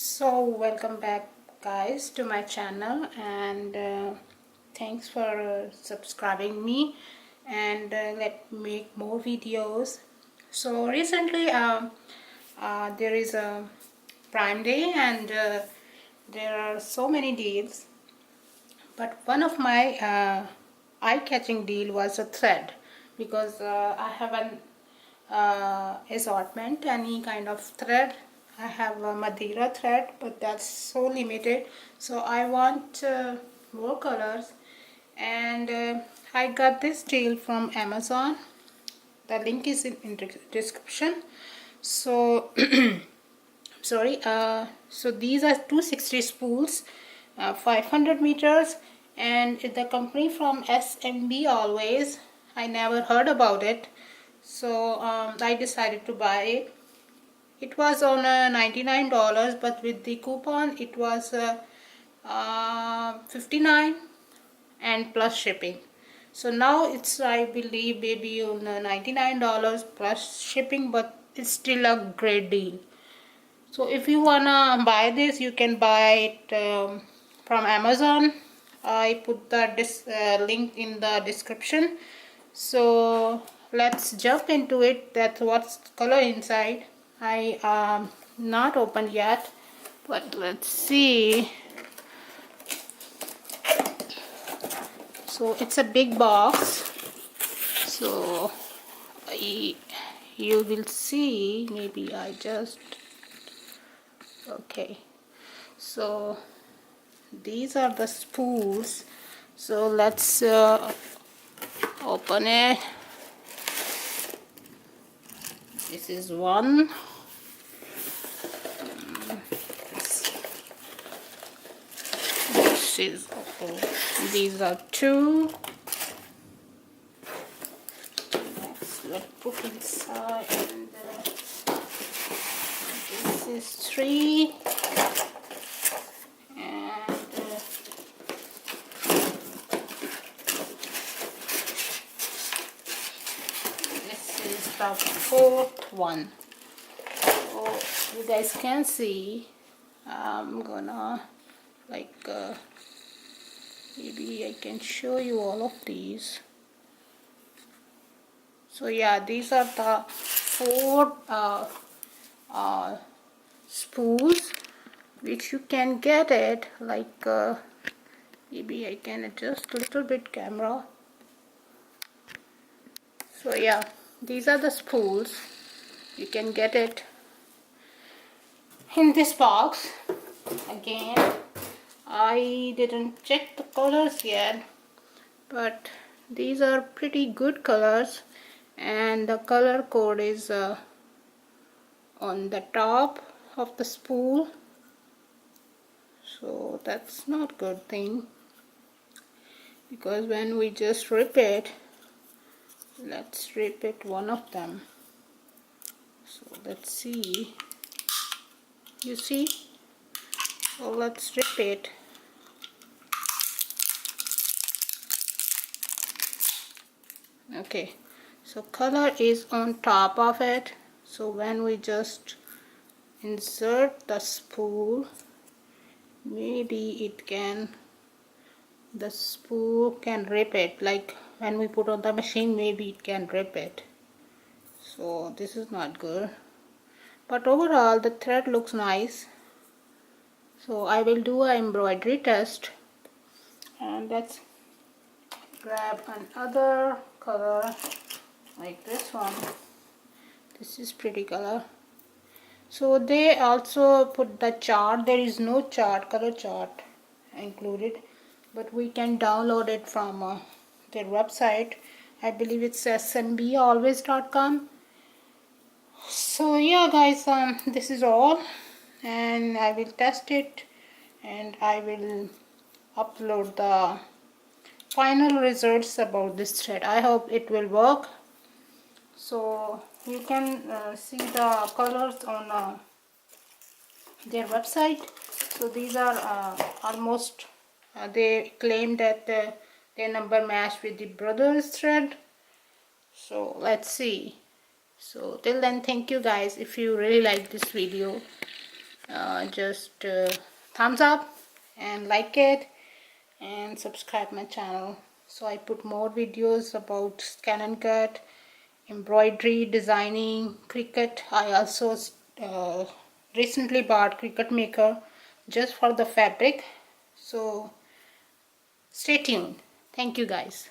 So welcome back guys to my channel, and thanks for subscribing me, and let me make more videos. So recently there is a Prime Day, and there are so many deals, but one of my eye-catching deal was a thread, because I have an assortment, any kind of thread. I have a Madeira thread, but that's so limited, so I want more colors, and I got this deal from Amazon. The link is in description. So sorry, so these are 260 spools, 500 meters, and the company from smbalways. I never heard about it, so I decided to buy it. It was on $99, but with the coupon it was $59 and plus shipping. So now it's, I believe, maybe on $99 plus shipping, but it's still a great deal. So if you wanna buy this, you can buy it from Amazon. I put the link in the description. So let's jump into it. That's what's color inside. I not opened yet, but let's see. So it's a big box, so you will see. Maybe I just okay. So these are the spools. So let's open it. This is one. This is, these are two. Let's put inside, and this is three, and this is the fourth one. So you guys can see, I'm gonna maybe I can show you all of these. So yeah, these are the four spools, which you can get it maybe I can adjust a little bit camera. So yeah, these are the spools. You can get it in this box. Again, I didn't check the colors yet, but these are pretty good colors, and the color code is on the top of the spool. So that's not good thing, because when we just rip it, let's rip it one of them. So let's see, you see, so let's rip it. Okay, so color is on top of it, so when we just insert the spool, maybe it can, the spool can rip it, like when we put on the machine, maybe it can rip it. So this is not good, but overall the thread looks nice. So I will do an embroidery test, and let's grab another color like this one. This is pretty color. So they also put the chart. There is no chart, color chart included, but we can download it from their website. I believe it's smbalways.com. So yeah guys, this is all, and I will test it, and I will upload the final results about this thread. I hope it will work. So you can see the colors on their website. So these are almost they claim that their number matched with the brother's thread. So let's see. So till then, thank you guys. If you really like this video, just thumbs up and like it and subscribe my channel. So I put more videos about scan and cut, embroidery, designing, Cricut. I also recently bought Cricut maker just for the fabric. So stay tuned. Thank you guys.